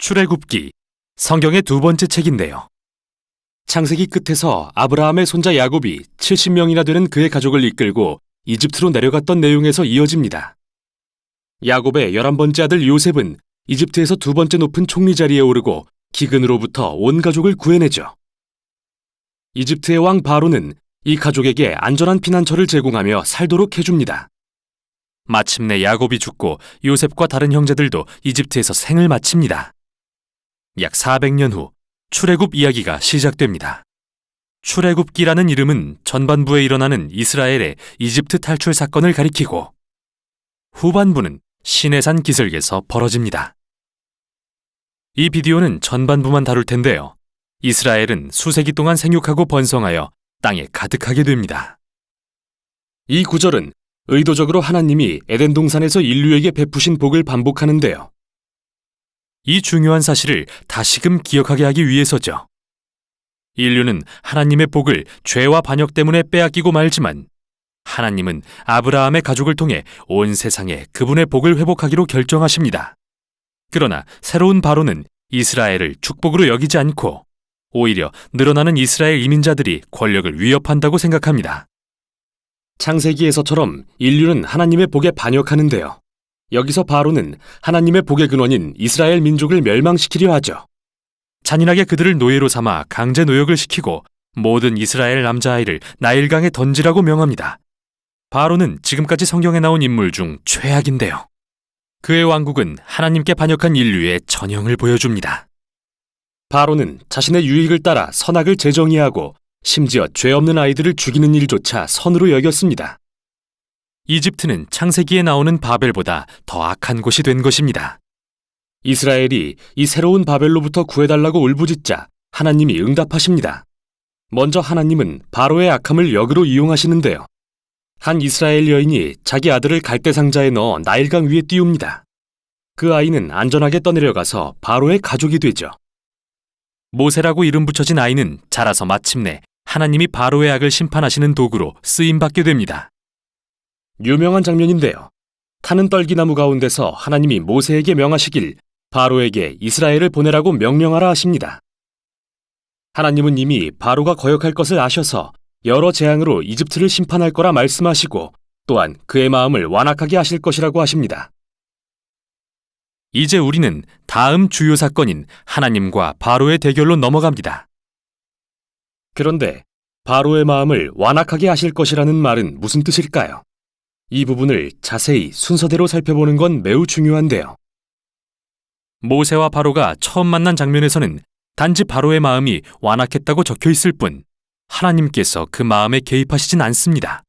출애굽기, 성경의 두 번째 책인데요. 창세기 끝에서 아브라함의 손자 야곱이 70명이나 되는 그의 가족을 이끌고 이집트로 내려갔던 내용에서 이어집니다. 야곱의 11번째 아들 요셉은 이집트에서 두 번째 높은 총리 자리에 오르고 기근으로부터 온 가족을 구해내죠. 이집트의 왕 바로는 이 가족에게 안전한 피난처를 제공하며 살도록 해줍니다. 마침내 야곱이 죽고 요셉과 다른 형제들도 이집트에서 생을 마칩니다. 약 400년 후 출애굽 이야기가 시작됩니다. 출애굽기라는 이름은 전반부에 일어나는 이스라엘의 이집트 탈출 사건을 가리키고 후반부는 시내산 기슭에서 벌어집니다. 이 비디오는 전반부만 다룰 텐데요. 이스라엘은 수세기 동안 생육하고 번성하여 땅에 가득하게 됩니다. 이 구절은 의도적으로 하나님이 에덴 동산에서 인류에게 베푸신 복을 반복하는데요. 이 중요한 사실을 다시금 기억하게 하기 위해서죠. 인류는 하나님의 복을 죄와 반역 때문에 빼앗기고 말지만 하나님은 아브라함의 가족을 통해 온 세상에 그분의 복을 회복하기로 결정하십니다. 그러나 새로운 바로는 이스라엘을 축복으로 여기지 않고 오히려 늘어나는 이스라엘 이민자들이 권력을 위협한다고 생각합니다. 창세기에서처럼 인류는 하나님의 복에 반역하는데요. 여기서 바로는 하나님의 복의 근원인 이스라엘 민족을 멸망시키려 하죠. 잔인하게 그들을 노예로 삼아 강제 노역을 시키고 모든 이스라엘 남자아이를 나일강에 던지라고 명합니다. 바로는 지금까지 성경에 나온 인물 중 최악인데요. 그의 왕국은 하나님께 반역한 인류의 전형을 보여줍니다. 바로는 자신의 유익을 따라 선악을 재정의하고 심지어 죄 없는 아이들을 죽이는 일조차 선으로 여겼습니다. 이집트는 창세기에 나오는 바벨보다 더 악한 곳이 된 것입니다. 이스라엘이 이 새로운 바벨로부터 구해달라고 울부짖자 하나님이 응답하십니다. 먼저 하나님은 바로의 악함을 역으로 이용하시는데요. 한 이스라엘 여인이 자기 아들을 갈대상자에 넣어 나일강 위에 띄웁니다. 그 아이는 안전하게 떠내려가서 바로의 가족이 되죠. 모세라고 이름 붙여진 아이는 자라서 마침내 하나님이 바로의 악을 심판하시는 도구로 쓰임받게 됩니다. 유명한 장면인데요. 타는 떨기나무 가운데서 하나님이 모세에게 명하시길 바로에게 이스라엘을 보내라고 명령하라 하십니다. 하나님은 이미 바로가 거역할 것을 아셔서 여러 재앙으로 이집트를 심판할 거라 말씀하시고 또한 그의 마음을 완악하게 하실 것이라고 하십니다. 이제 우리는 다음 주요 사건인 하나님과 바로의 대결로 넘어갑니다. 그런데 바로의 마음을 완악하게 하실 것이라는 말은 무슨 뜻일까요? 이 부분을 자세히 순서대로 살펴보는 건 매우 중요한데요. 모세와 바로가 처음 만난 장면에서는 단지 바로의 마음이 완악했다고 적혀 있을 뿐 하나님께서 그 마음에 개입하시진 않습니다.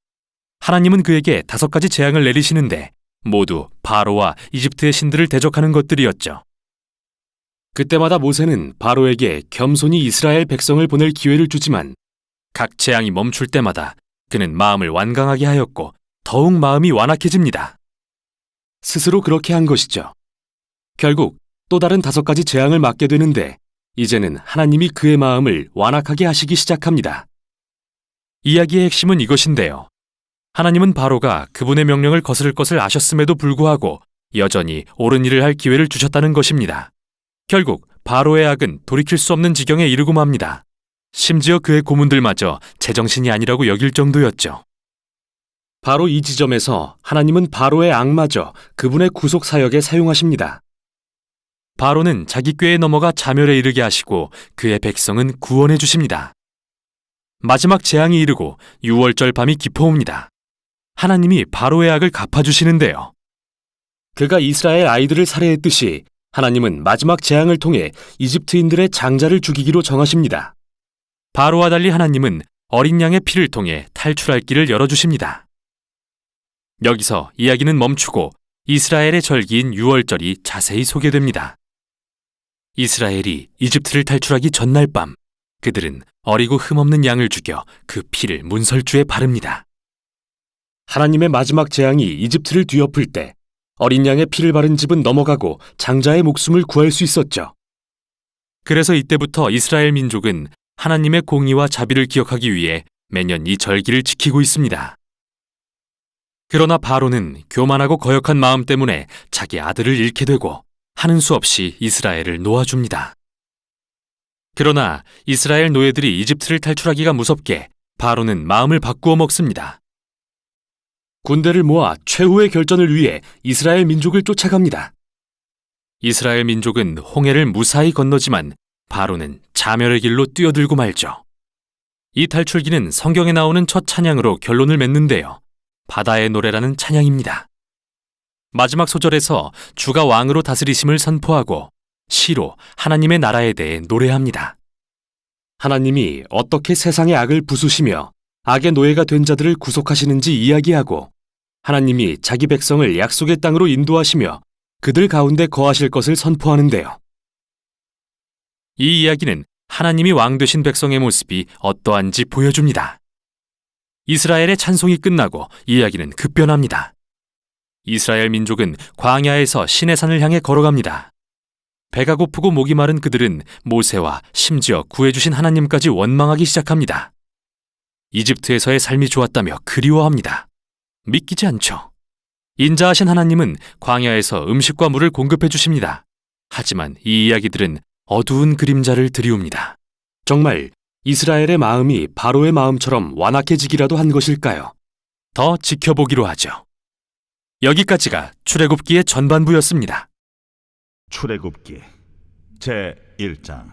하나님은 그에게 5가지 재앙을 내리시는데 모두 바로와 이집트의 신들을 대적하는 것들이었죠. 그때마다 모세는 바로에게 겸손히 이스라엘 백성을 보낼 기회를 주지만 각 재앙이 멈출 때마다 그는 마음을 완강하게 하였고 더욱 마음이 완악해집니다. 스스로 그렇게 한 것이죠. 결국 또 다른 5가지 재앙을 맞게 되는데 이제는 하나님이 그의 마음을 완악하게 하시기 시작합니다. 이야기의 핵심은 이것인데요. 하나님은 바로가 그분의 명령을 거스를 것을 아셨음에도 불구하고 여전히 옳은 일을 할 기회를 주셨다는 것입니다. 결국 바로의 악은 돌이킬 수 없는 지경에 이르고 맙니다. 심지어 그의 고문들마저 제정신이 아니라고 여길 정도였죠. 바로 이 지점에서 하나님은 바로의 악마저 그분의 구속 사역에 사용하십니다. 바로는 자기 꾀에 넘어가 자멸에 이르게 하시고 그의 백성은 구원해 주십니다. 마지막 재앙이 이르고 6월절 밤이 깊어옵니다. 하나님이 바로의 악을 갚아주시는데요. 그가 이스라엘 아이들을 살해했듯이 하나님은 마지막 재앙을 통해 이집트인들의 장자를 죽이기로 정하십니다. 바로와 달리 하나님은 어린 양의 피를 통해 탈출할 길을 열어주십니다. 여기서 이야기는 멈추고 이스라엘의 절기인 6월절이 자세히 소개됩니다. 이스라엘이 이집트를 탈출하기 전날 밤 그들은 어리고 흠없는 양을 죽여 그 피를 문설주에 바릅니다. 하나님의 마지막 재앙이 이집트를 뒤엎을 때 어린 양의 피를 바른 집은 넘어가고 장자의 목숨을 구할 수 있었죠. 그래서 이때부터 이스라엘 민족은 하나님의 공의와 자비를 기억하기 위해 매년 이 절기를 지키고 있습니다. 그러나 바로는 교만하고 거역한 마음 때문에 자기 아들을 잃게 되고 하는 수 없이 이스라엘을 놓아줍니다. 그러나 이스라엘 노예들이 이집트를 탈출하기가 무섭게 바로는 마음을 바꾸어 먹습니다. 군대를 모아 최후의 결전을 위해 이스라엘 민족을 쫓아갑니다. 이스라엘 민족은 홍해를 무사히 건너지만 바로는 자멸의 길로 뛰어들고 말죠. 이 탈출기는 성경에 나오는 첫 찬양으로 결론을 맺는데요. 바다의 노래라는 찬양입니다. 마지막 소절에서 주가 왕으로 다스리심을 선포하고 시로 하나님의 나라에 대해 노래합니다. 하나님이 어떻게 세상의 악을 부수시며 악의 노예가 된 자들을 구속하시는지 이야기하고 하나님이 자기 백성을 약속의 땅으로 인도하시며 그들 가운데 거하실 것을 선포하는데요. 이 이야기는 하나님이 왕 되신 백성의 모습이 어떠한지 보여줍니다. 이스라엘의 찬송이 끝나고 이야기는 급변합니다. 이스라엘 민족은 광야에서 시내산을 향해 걸어갑니다. 배가 고프고 목이 마른 그들은 모세와 심지어 구해주신 하나님까지 원망하기 시작합니다. 이집트에서의 삶이 좋았다며 그리워합니다. 믿기지 않죠. 인자하신 하나님은 광야에서 음식과 물을 공급해 주십니다. 하지만 이 이야기들은 어두운 그림자를 드리웁니다. 정말 이스라엘의 마음이 바로의 마음처럼 완악해지기라도 한 것일까요? 더 지켜보기로 하죠. 여기까지가 출애굽기의 전반부였습니다. 출애굽기 제1장.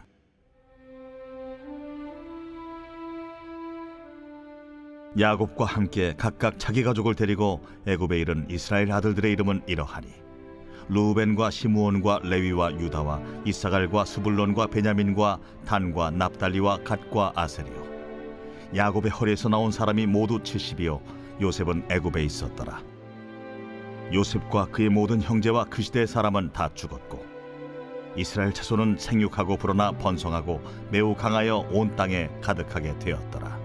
야곱과 함께 각각 자기 가족을 데리고 애굽에 이른 이스라엘 아들들의 이름은 이러하니 루벤과 시므온과 레위와 유다와 이사갈과 스불론과 베냐민과 단과 납달리와 갓과 아셀이요. 야곱의 허리에서 나온 사람이 모두 70이요 요셉은 애굽에 있었더라. 요셉과 그의 모든 형제와 그 시대의 사람은 다 죽었고 이스라엘 자손은 생육하고 불어나 번성하고 매우 강하여 온 땅에 가득하게 되었더라.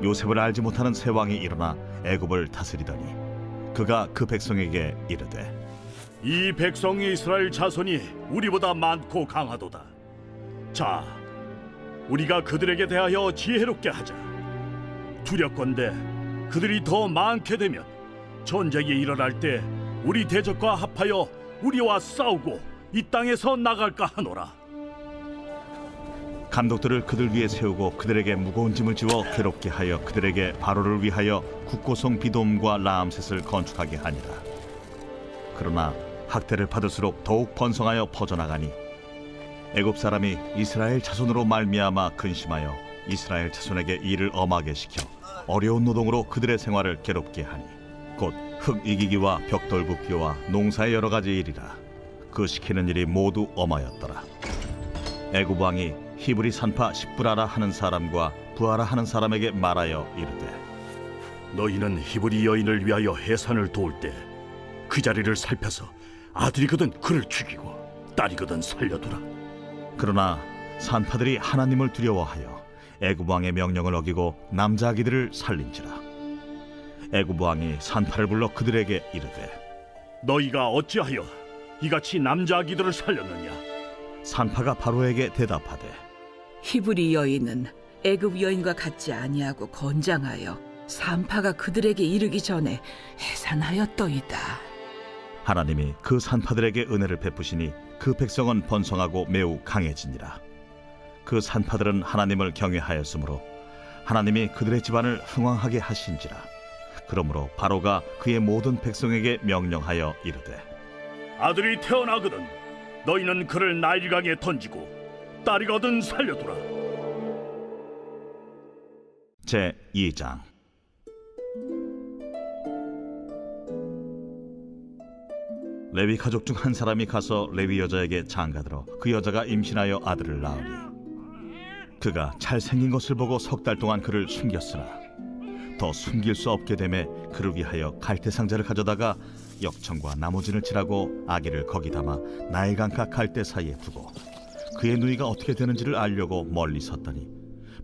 요셉을 알지 못하는 새 왕이 일어나 애굽을 다스리더니 그가 그 백성에게 이르되 이 백성이 이스라엘 자손이 우리보다 많고 강하도다. 자, 우리가 그들에게 대하여 지혜롭게 하자. 두렵건대 그들이 더 많게 되면 전쟁이 일어날 때 우리 대적과 합하여 우리와 싸우고 이 땅에서 나갈까 하노라. 감독들을 그들 위에 세우고 그들에게 무거운 짐을 지워 괴롭게 하여 그들에게 바로를 위하여 국고성 비돔과 라암셋을 건축하게 하니라. 그러나 학대를 받을수록 더욱 번성하여 퍼져나가니 애굽 사람이 이스라엘 자손으로 말미암아 근심하여 이스라엘 자손에게 일을 엄하게 시켜 어려운 노동으로 그들의 생활을 괴롭게 하니 곧 흙 이기기와 벽돌 굽기와 농사의 여러 가지 일이라. 그 시키는 일이 모두 엄하였더라. 애굽 왕이 히브리 산파 십브라라 하는 사람과 부하라 하는 사람에게 말하여 이르되 너희는 히브리 여인을 위하여 해산을 도울 때 그 자리를 살펴서 아들이거든 그를 죽이고 딸이거든 살려두라. 그러나 산파들이 하나님을 두려워하여 애굽 왕의 명령을 어기고 남자 아기들을 살린지라. 애굽 왕이 산파를 불러 그들에게 이르되 너희가 어찌하여 이같이 남자 아기들을 살렸느냐? 산파가 바로에게 대답하되 히브리 여인은 애굽 여인과 같지 아니하고 건장하여 산파가 그들에게 이르기 전에 해산하였더이다. 하나님이 그 산파들에게 은혜를 베푸시니 그 백성은 번성하고 매우 강해지니라. 그 산파들은 하나님을 경외하였으므로 하나님이 그들의 집안을 흥왕하게 하신지라. 그러므로 바로가 그의 모든 백성에게 명령하여 이르되 아들이 태어나거든 너희는 그를 나일강에 던지고 딸이거든 살려두라. 제2장. 레위 가족 중 한 사람이 가서 레위 여자에게 장가들어 그 여자가 임신하여 아들을 낳으니 그가 잘생긴 것을 보고 석 달 동안 그를 숨겼으나 더 숨길 수 없게 되매 그를 위하여 갈대 상자를 가져다가 역청과 나무진을 칠하고 아기를 거기 담아 나일강가 갈대 사이에 두고 그의 누이가 어떻게 되는지를 알려고 멀리 섰더니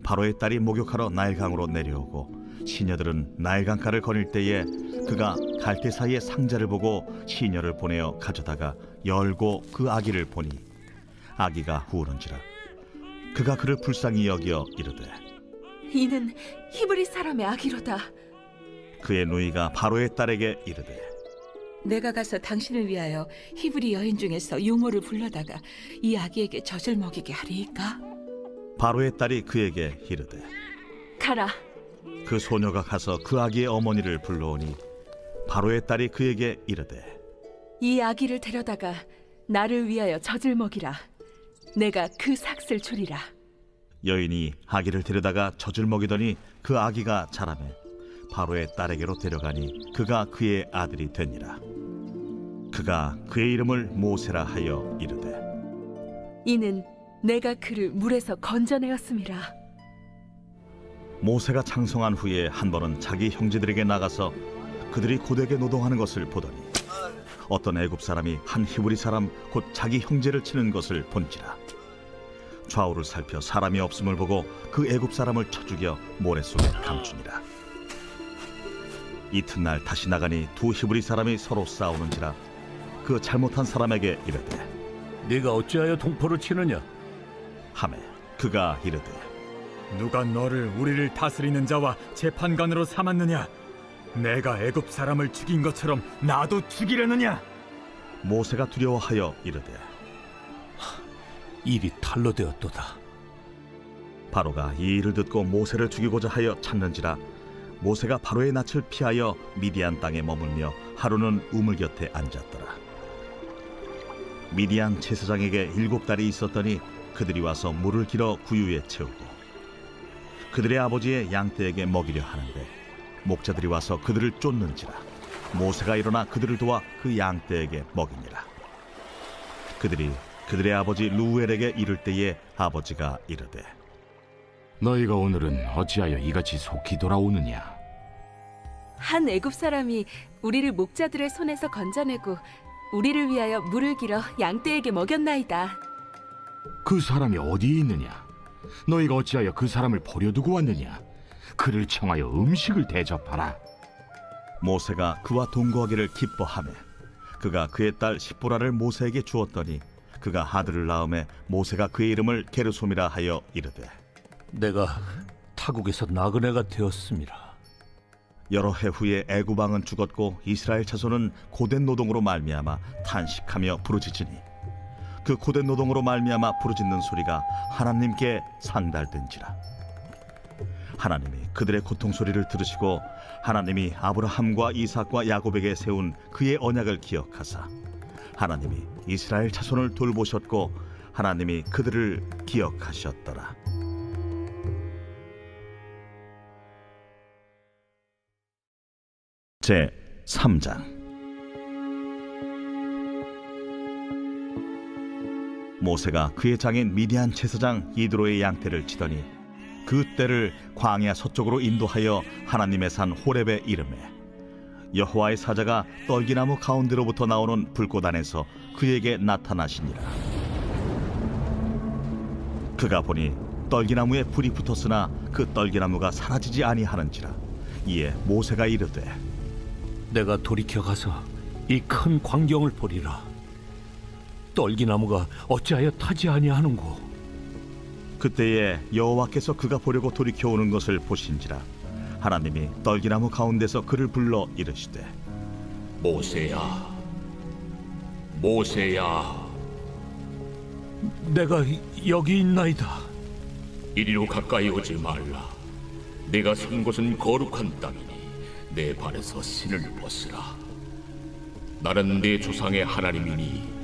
바로의 딸이 목욕하러 나일강으로 내려오고 시녀들은 나일강가를 거닐 때에 그가 갈대 사이에 상자를 보고 시녀를 보내어 가져다가 열고 그 아기를 보니 아기가 후우는지라. 그가 그를 불쌍히 여기어 이르되 이는 히브리 사람의 아기로다. 그의 누이가 바로의 딸에게 이르되 내가 가서 당신을 위하여 히브리 여인 중에서 유모를 불러다가 이 아기에게 젖을 먹이게 하리이까? 바로의 딸이 그에게 이르되 가라. 그 소녀가 가서 그 아기의 어머니를 불러오니 바로의 딸이 그에게 이르되 이 아기를 데려다가 나를 위하여 젖을 먹이라. 내가 그 삭슬 주리라. 여인이 아기를 데려다가 젖을 먹이더니 그 아기가 자라매 바로의 딸에게로 데려가니 그가 그의 아들이 되니라. 그가 그의 이름을 모세라 하여 이르되 이는 내가 그를 물에서 건져내었음이라. 모세가 창성한 후에 한 번은 자기 형제들에게 나가서 그들이 고되게 노동하는 것을 보더니 어떤 애굽 사람이 한 히브리 사람 곧 자기 형제를 치는 것을 본지라. 좌우를 살펴 사람이 없음을 보고 그 애굽 사람을 쳐 죽여 모래 속에 감추니라. 이튿날 다시 나가니 두 히브리 사람이 서로 싸우는지라. 그 잘못한 사람에게 이르되 네가 어찌하여 동포를 치느냐? 하매 그가 이르되 누가 너를 우리를 다스리는 자와 재판관으로 삼았느냐? 내가 애굽 사람을 죽인 것처럼 나도 죽이려느냐? 모세가 두려워하여 이르되 일이 탈로 되었도다. 바로가 이 일을 듣고 모세를 죽이고자 하여 찾는지라. 모세가 바로의 낯을 피하여 미디안 땅에 머물며 하루는 우물 곁에 앉았더라. 미디안 제사장에게 7달이 있었더니 그들이 와서 물을 길어 구유에 채우고 그들의 아버지의 양떼에게 먹이려 하는데 목자들이 와서 그들을 쫓는지라. 모세가 일어나 그들을 도와 그 양떼에게 먹이니라. 그들이 그들의 아버지 루엘에게 이를 때에 아버지가 이르되 너희가 오늘은 어찌하여 이같이 속히 돌아오느냐? 한 애굽 사람이 우리를 목자들의 손에서 건져내고 우리를 위하여 물을 길어 양떼에게 먹였나이다. 그 사람이 어디에 있느냐? 너희가 어찌하여 그 사람을 버려두고 왔느냐? 그를 청하여 음식을 대접하라. 모세가 그와 동거하기를 기뻐하며 그가 그의 딸 십보라를 모세에게 주었더니 그가 아들을 낳음에 모세가 그의 이름을 게르솜이라 하여 이르되 내가 타국에서 나그네가 되었음이라. 여러 해 후에 애굽 왕은 죽었고 이스라엘 자손은 고된 노동으로 말미암아 탄식하며 부르짖으니 그 고된 노동으로 말미암아 부르짖는 소리가 하나님께 상달된지라. 하나님이 그들의 고통 소리를 들으시고 하나님이 아브라함과 이삭과 야곱에게 세운 그의 언약을 기억하사 하나님이 이스라엘 자손을 돌보셨고 하나님이 그들을 기억하셨더라. 제 3장. 모세가 그의 장인 미디안 제사장 이드로의 양떼를 치더니 그 떼를 광야 서쪽으로 인도하여 하나님의 산 호렙에 이르매 여호와의 사자가 떨기나무 가운데로부터 나오는 불꽃 안에서 그에게 나타나시니라. 그가 보니 떨기나무에 불이 붙었으나 그 떨기나무가 사라지지 아니하는지라. 이에 모세가 이르되 내가 돌이켜 가서 이 큰 광경을 보리라. 떨기나무가 어찌하여 타지 아니하는고? 그때에 여호와께서 그가 보려고 돌이켜 오는 것을 보신지라. 하나님이 떨기나무 가운데서 그를 불러 이르시되 모세야, 모세야, 내가 여기 있나이다. 이리로 가까이 오지 말라. 내가 선 곳은 거룩한 땅이니 내 발에서 신을 벗으라. 나는 네 조상의 하나님이니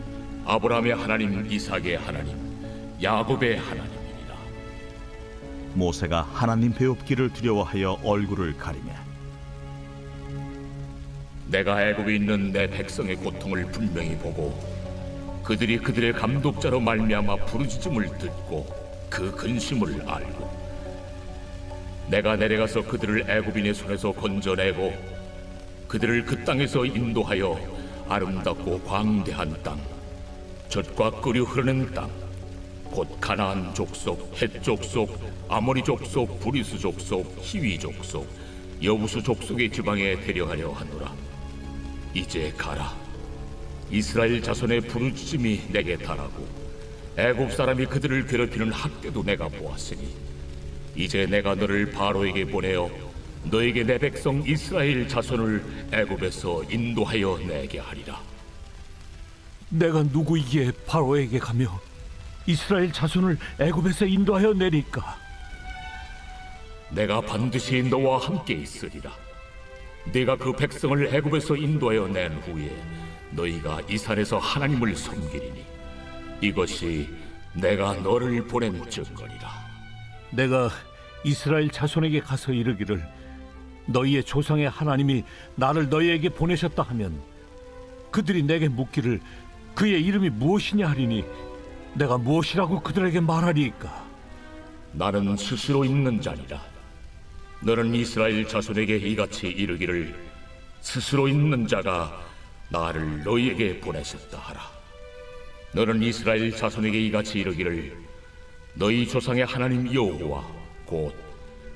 아브라함의 하나님, 이삭의 하나님, 야곱의 하나님이니라. 모세가 하나님 배웁기를 두려워하여 얼굴을 가리며 내가 애굽에 있는 내 백성의 고통을 분명히 보고 그들이 그들의 감독자로 말미암아 부르짖음을 듣고 그 근심을 알고 내가 내려가서 그들을 애굽인의 손에서 건져내고 그들을 그 땅에서 인도하여 아름답고 광대한 땅, 젖과 끓이 흐르는 땅, 곧 가나안 족속, 헷 족속, 아모리 족속, 브리스 족속, 히위 족속, 여부수 족속의 지방에 데려가려 하노라. 이제 가라. 이스라엘 자손의 부르짖음이 내게 달하고 애굽 사람이 그들을 괴롭히는 학대도 내가 보았으니 이제 내가 너를 바로에게 보내어 너에게 내 백성 이스라엘 자손을 애굽에서 인도하여 내게 하리라. 내가 누구이기에 바로에게 가며 이스라엘 자손을 애굽에서 인도하여 내릴까? 내가 반드시 너와 함께 있으리라. 내가 그 백성을 애굽에서 인도하여 낸 후에 너희가 이 산에서 하나님을 섬기리니 이것이 내가 너를 보낸 증거리라. 내가 이스라엘 자손에게 가서 이르기를 너희의 조상의 하나님이 나를 너희에게 보내셨다 하면 그들이 내게 묻기를 그의 이름이 무엇이냐 하리니 내가 무엇이라고 그들에게 말하리이까? 나는 스스로 있는 자니라. 너는 이스라엘 자손에게 이같이 이르기를 스스로 있는 자가 나를 너희에게 보내셨다 하라. 너는 이스라엘 자손에게 이같이 이르기를 너희 조상의 하나님 여호와 곧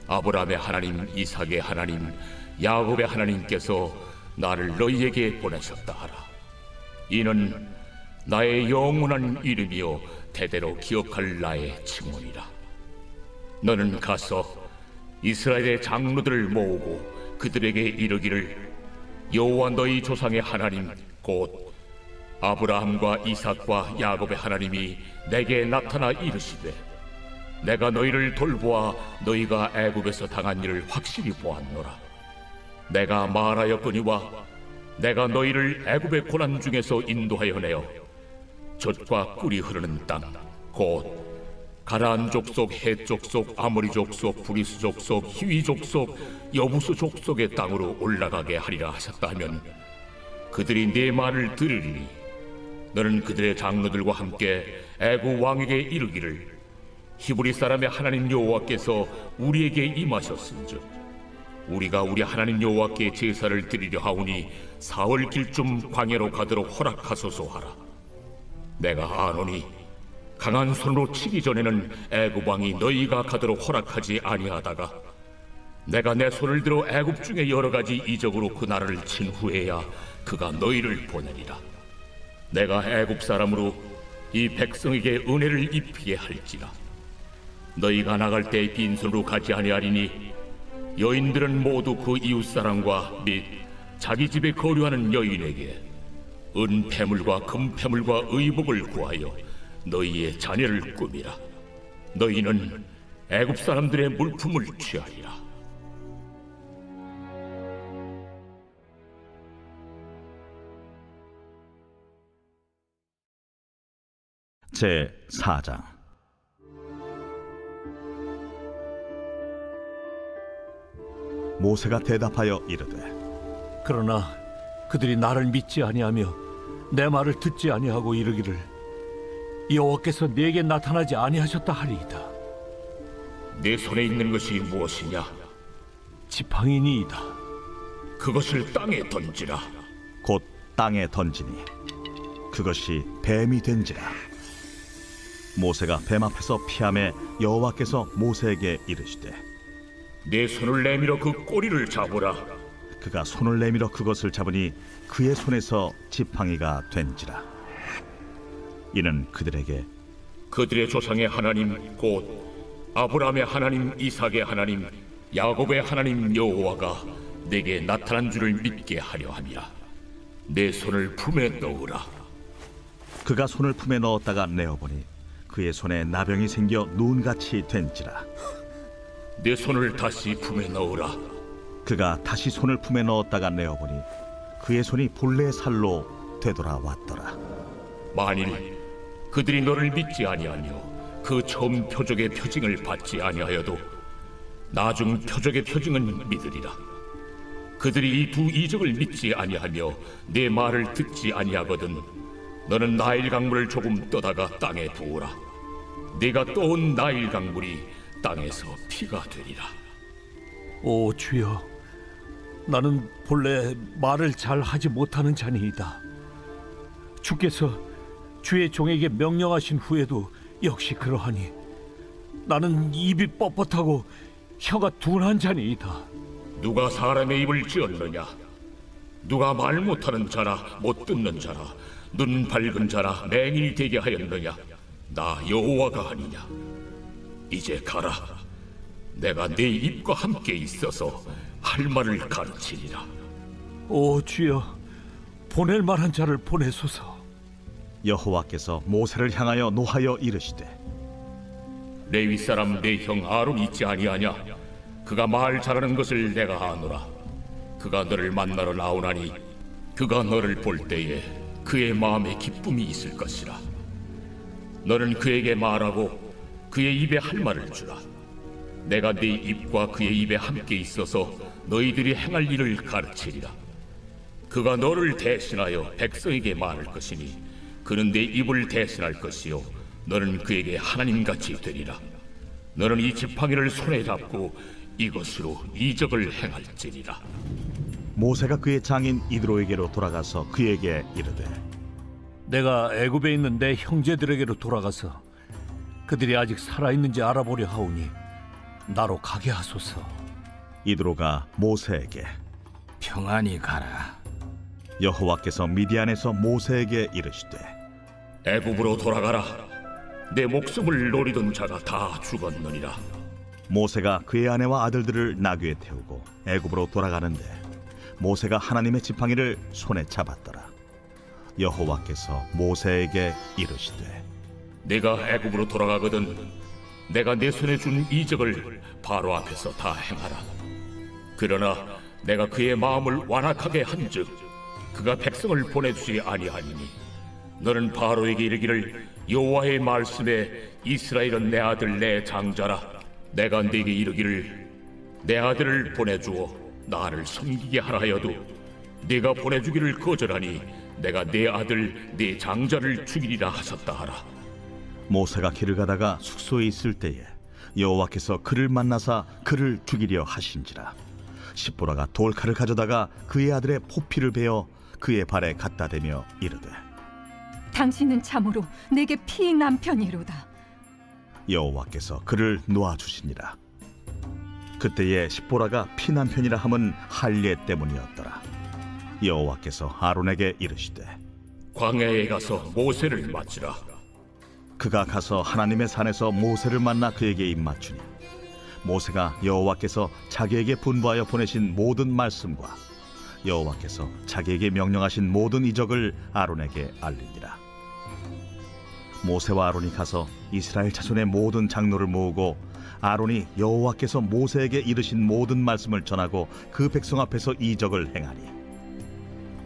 아브라함의 하나님, 이삭의 하나님, 야곱의 하나님께서 나를 너희에게 보내셨다 하라. 이는 나의 영원한 이름이요 대대로 기억할 나의 칭호니라. 너는 가서 이스라엘의 장로들을 모으고 그들에게 이르기를 여호와 너희 조상의 하나님 곧 아브라함과 이삭과 야곱의 하나님이 내게 나타나 이르시되 내가 너희를 돌보아 너희가 애굽에서 당한 일을 확실히 보았노라. 내가 말하였거니와 내가 너희를 애굽의 고난 중에서 인도하여 내어 젖과 꿀이 흐르는 땅 곧 가나안 족속, 헷 족속, 아모리 족속, 브리스 족속, 히위 족속, 여부스 족속의 땅으로 올라가게 하리라 하셨다 하면 그들이 네 말을 들으리니 너는 그들의 장로들과 함께 애굽 왕에게 이르기를 히브리 사람의 하나님 여호와께서 우리에게 임하셨은즉 우리가 우리 하나님 여호와께 제사를 드리려 하오니 사흘 길쯤 광야로 가도록 허락하소서 하라. 내가 아노니 강한 손으로 치기 전에는 애굽 왕이 너희가 가도록 허락하지 아니하다가 내가 내 손을 들어 애굽 중에 여러 가지 이적으로 그 나라를 친 후에야 그가 너희를 보내리라. 내가 애굽 사람으로 이 백성에게 은혜를 입히게 할지라. 너희가 나갈 때 빈손으로 가지 아니하리니 여인들은 모두 그 이웃 사람과 및 자기 집에 거류하는 여인에게 은폐물과 금폐물과 의복을 구하여 너희의 자녀를 꾸미라. 너희는 애굽 사람들의 물품을 취하리라. 제 4장. 모세가 대답하여 이르되 그러나 그들이 나를 믿지 아니하며 내 말을 듣지 아니하고 이르기를 여호와께서 내게 나타나지 아니하셨다 하리이다. 내 손에 있는 것이 무엇이냐? 지팡이니이다. 그것을 땅에 던지라. 곧 땅에 던지니 그것이 뱀이 된지라. 모세가 뱀 앞에서 피하매 여호와께서 모세에게 이르시되 내 손을 내밀어 그 꼬리를 잡으라. 그가 손을 내밀어 그것을 잡으니 그의 손에서 지팡이가 된지라. 이는 그들에게 그들의 조상의 하나님 곧 아브라함의 하나님, 이삭의 하나님, 야곱의 하나님 여호와가 내게 나타난 줄을 믿게 하려 함이라. 내 손을 품에 넣으라. 그가 손을 품에 넣었다가 내어보니 그의 손에 나병이 생겨 눈같이 된지라. 내 손을 다시 품에 넣으라. 그가 다시 손을 품에 넣었다가 내어보니 그의 손이 본래의 살로 되돌아왔더라. 만일 그들이 너를 믿지 아니하며 그 처음 표적의 표징을 받지 아니하여도 나중 표적의 표징은 믿으리라. 그들이 이 두 이적을 믿지 아니하며 내 말을 듣지 아니하거든 너는 나일 강물을 조금 떠다가 땅에 부으라. 네가 떠온 나일 강물이 땅에서 피가 되리라. 오 주여, 나는 본래 말을 잘 하지 못하는 자니이다. 주께서 주의 종에게 명령하신 후에도 역시 그러하니 나는 입이 뻣뻣하고 혀가 둔한 자니이다. 누가 사람의 입을 지었느냐? 누가 말 못하는 자라 못 듣는 자라 눈 밝은 자라 맹인이 되게 하였느냐? 나 여호와가 아니냐? 이제 가라. 내가 네 입과 함께 있어서 할 말을 가르치리라. 오 주여, 보낼 만한 자를 보내소서. 여호와께서 모세를 향하여 노하여 이르시되 레위 사람 내 형 아론 있지 아니하냐? 그가 말 잘하는 것을 내가 아노라. 그가 너를 만나러 나오나니 그가 너를 볼 때에 그의 마음에 기쁨이 있을 것이라. 너는 그에게 말하고 그의 입에 할 말을 주라. 내가 네 입과 그의 입에 함께 있어서 너희들이 행할 일을 가르치리라. 그가 너를 대신하여 백성에게 말할 것이니 그는 네 입을 대신할 것이요 너는 그에게 하나님같이 되리라. 너는 이 지팡이를 손에 잡고 이것으로 이적을 행할지니라. 모세가 그의 장인 이드로에게로 돌아가서 그에게 이르되 내가 애굽에 있는 내 형제들에게로 돌아가서 그들이 아직 살아있는지 알아보려 하오니 나로 가게 하소서. 이드로가 모세에게 평안히 가라. 여호와께서 미디안에서 모세에게 이르시되 애굽으로 돌아가라. 내 목숨을 노리던 자가 다 죽었느니라. 모세가 그의 아내와 아들들을 나귀에 태우고 애굽으로 돌아가는데 모세가 하나님의 지팡이를 손에 잡았더라. 여호와께서 모세에게 이르시되 내가 애굽으로 돌아가거든 내가 내 손에 준 이적을 바로 앞에서 다 행하라. 그러나 내가 그의 마음을 완악하게 한즉 그가 백성을 보내주지 아니하니니 너는 바로에게 이르기를 여호와의 말씀에 이스라엘은 내 아들 내 장자라. 내가 네게 이르기를 내 아들을 보내주어 나를 섬기게 하라 하여도 네가 보내주기를 거절하니 내가 내 아들 내 장자를 죽이리라 하셨다 하라. 모세가 길을 가다가 숙소에 있을 때에 여호와께서 그를 만나사 그를 죽이려 하신지라. 십보라가 돌칼을 가져다가 그의 아들의 포피를 베어 그의 발에 갖다 대며 이르되 당신은 참으로 내게 피 남편이로다. 여호와께서 그를 놓아주시니라. 그때에 십보라가 피난편이라 함은 할례 때문이었더라. 여호와께서 아론에게 이르시되 광야에 가서 모세를 맞으라. 그가 가서 하나님의 산에서 모세를 만나 그에게 입맞추니 모세가 여호와께서 자기에게 분부하여 보내신 모든 말씀과 여호와께서 자기에게 명령하신 모든 이적을 아론에게 알리니라. 모세와 아론이 가서 이스라엘 자손의 모든 장로를 모으고 아론이 여호와께서 모세에게 이르신 모든 말씀을 전하고 그 백성 앞에서 이적을 행하니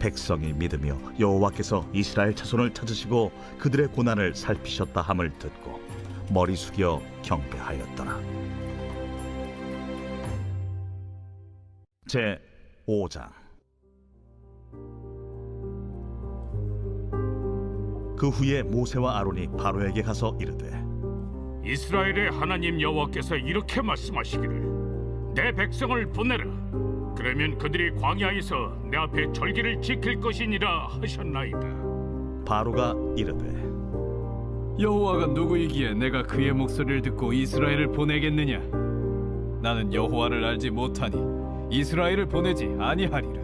백성이 믿으며 여호와께서 이스라엘 자손을 찾으시고 그들의 고난을 살피셨다 함을 듣고 머리 숙여 경배하였더라. 제 5장. 그 후에 모세와 아론이 바로에게 가서 이르되 이스라엘의 하나님 여호와께서 이렇게 말씀하시기를 내 백성을 보내라. 그러면 그들이 광야에서 내 앞에 절기를 지킬 것이니라 하셨나이다. 바로가 이르되 여호와가 누구이기에 내가 그의 목소리를 듣고 이스라엘을 보내겠느냐? 나는 여호와를 알지 못하니 이스라엘을 보내지 아니하리라.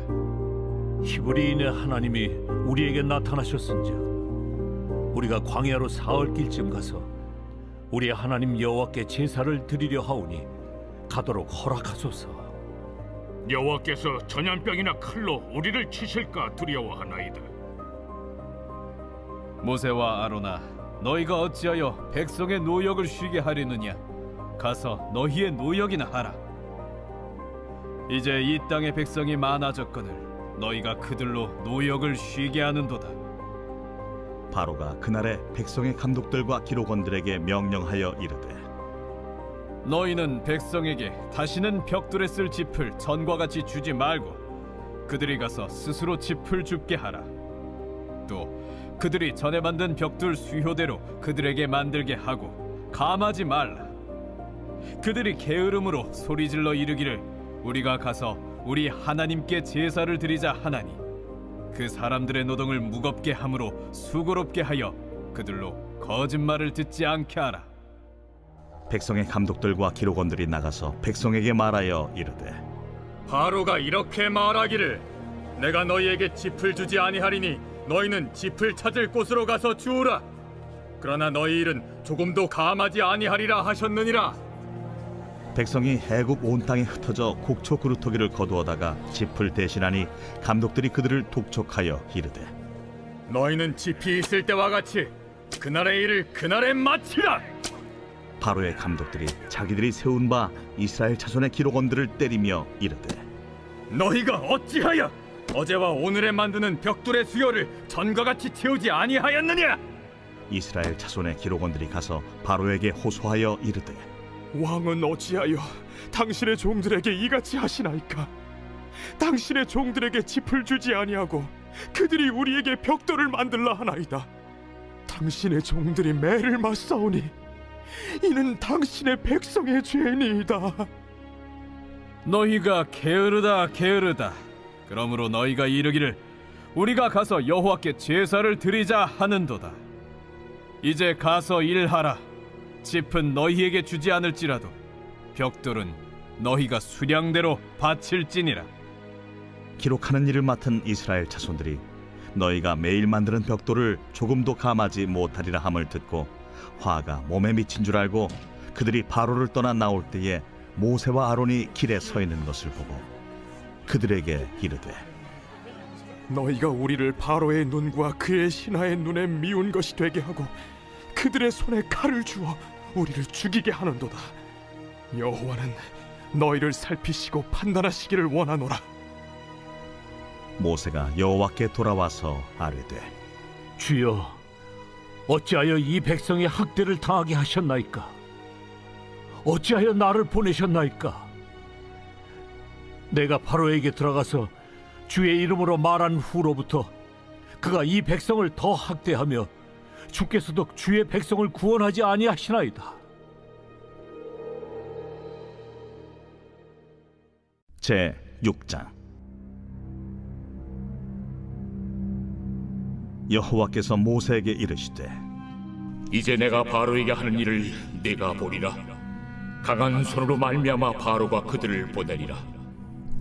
히브리인의 하나님이 우리에게 나타나셨은즉 우리가 광야로 사흘길쯤 가서 우리 하나님 여호와께 제사를 드리려 하오니 가도록 허락하소서. 여호와께서 전염병이나 칼로 우리를 치실까 두려워하나이다. 모세와 아론아, 너희가 어찌하여 백성의 노역을 쉬게 하려느냐? 가서 너희의 노역이나 하라. 이제 이 땅의 백성이 많아졌거늘 너희가 그들로 노역을 쉬게 하는도다. 바로가 그날에 백성의 감독들과 기록원들에게 명령하여 이르되 너희는 백성에게 다시는 벽돌에 쓸 짚을 전과 같이 주지 말고 그들이 가서 스스로 짚을 줍게 하라. 또 그들이 전에 만든 벽돌 수효대로 그들에게 만들게 하고 감하지 말라. 그들이 게으름으로 소리질러 이르기를 우리가 가서 우리 하나님께 제사를 드리자 하나니 그 사람들의 노동을 무겁게 함으로 수고롭게 하여 그들로 거짓말을 듣지 않게 하라. 백성의 감독들과 기록원들이 나가서 백성에게 말하여 이르되 바로가 이렇게 말하기를 내가 너희에게 짚을 주지 아니하리니 너희는 짚을 찾을 곳으로 가서 주우라. 그러나 너희 일은 조금도 감하지 아니하리라 하셨느니라. 백성이 애굽 온 땅에 흩어져 곡초 그루터기를 거두어다가 짚을 대신하니 감독들이 그들을 독촉하여 이르되 너희는 짚이 있을 때와 같이 그날의 일을 그날에 마치라. 바로의 감독들이 자기들이 세운 바 이스라엘 자손의 기록원들을 때리며 이르되 너희가 어찌하여 어제와 오늘에 만드는 벽돌의 수요를 전과 같이 채우지 아니하였느냐? 이스라엘 자손의 기록원들이 가서 바로에게 호소하여 이르되 왕은 어찌하여 당신의 종들에게 이같이 하시나이까? 당신의 종들에게 짚을 주지 아니하고 그들이 우리에게 벽돌을 만들라 하나이다. 당신의 종들이 매를 맞사오니 이는 당신의 백성의 죄니이다. 너희가 게으르다 게으르다. 그러므로 너희가 이르기를 우리가 가서 여호와께 제사를 드리자 하는도다. 이제 가서 일하라. 짚은 너희에게 주지 않을지라도 벽돌은 너희가 수량대로 바칠지니라. 기록하는 일을 맡은 이스라엘 자손들이 너희가 매일 만드는 벽돌을 조금도 감하지 못하리라 함을 듣고 화가 몸에 미친 줄 알고 그들이 바로를 떠나 나올 때에 모세와 아론이 길에 서 있는 것을 보고 그들에게 이르되 너희가 우리를 바로의 눈과 그의 신하의 눈에 미운 것이 되게 하고 그들의 손에 칼을 주어 우리를 죽이게 하는도다. 여호와는 너희를 살피시고 판단하시기를 원하노라. 모세가 여호와께 돌아와서 아뢰되 주여, 어찌하여 이 백성의 학대를 당하게 하셨나이까? 어찌하여 나를 보내셨나이까? 내가 바로에게 들어가서 주의 이름으로 말한 후로부터 그가 이 백성을 더 학대하며 주께서도 주의 백성을 구원하지 아니하시나이다. 제 6장 여호와께서 모세에게 이르시되 이제 내가 바로에게 하는 일을 네가 보리라. 강한 손으로 말미암아 바로가 그들을 보내리라.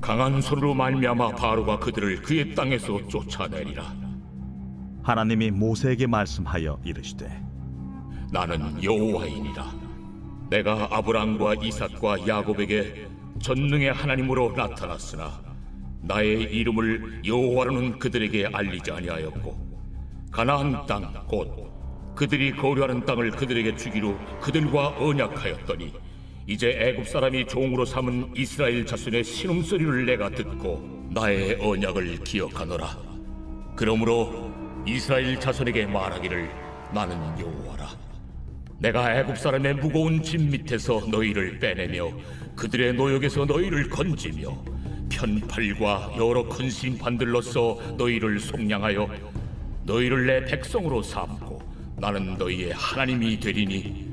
강한 손으로 말미암아 바로가 그들을 그의 땅에서 쫓아내리라. 하나님이 모세에게 말씀하여 이르시되 나는 여호와이니라. 내가 아브람과 이삭과 야곱에게 전능의 하나님으로 나타났으나 나의 이름을 여호와로는 그들에게 알리지 아니하였고 가나안 땅 곧 그들이 거류하는 땅을 그들에게 주기로 그들과 언약하였더니 이제 애굽 사람이 종으로 삼은 이스라엘 자손의 신음소리를 내가 듣고 나의 언약을 기억하노라. 그러므로 이스라엘 자손에게 말하기를 나는 여호와라. 내가 애굽 사람의 무거운 짐 밑에서 너희를 빼내며 그들의 노역에서 너희를 건지며 편팔과 여러 큰 심판들로서 너희를 속량하여 너희를 내 백성으로 삼고 나는 너희의 하나님이 되리니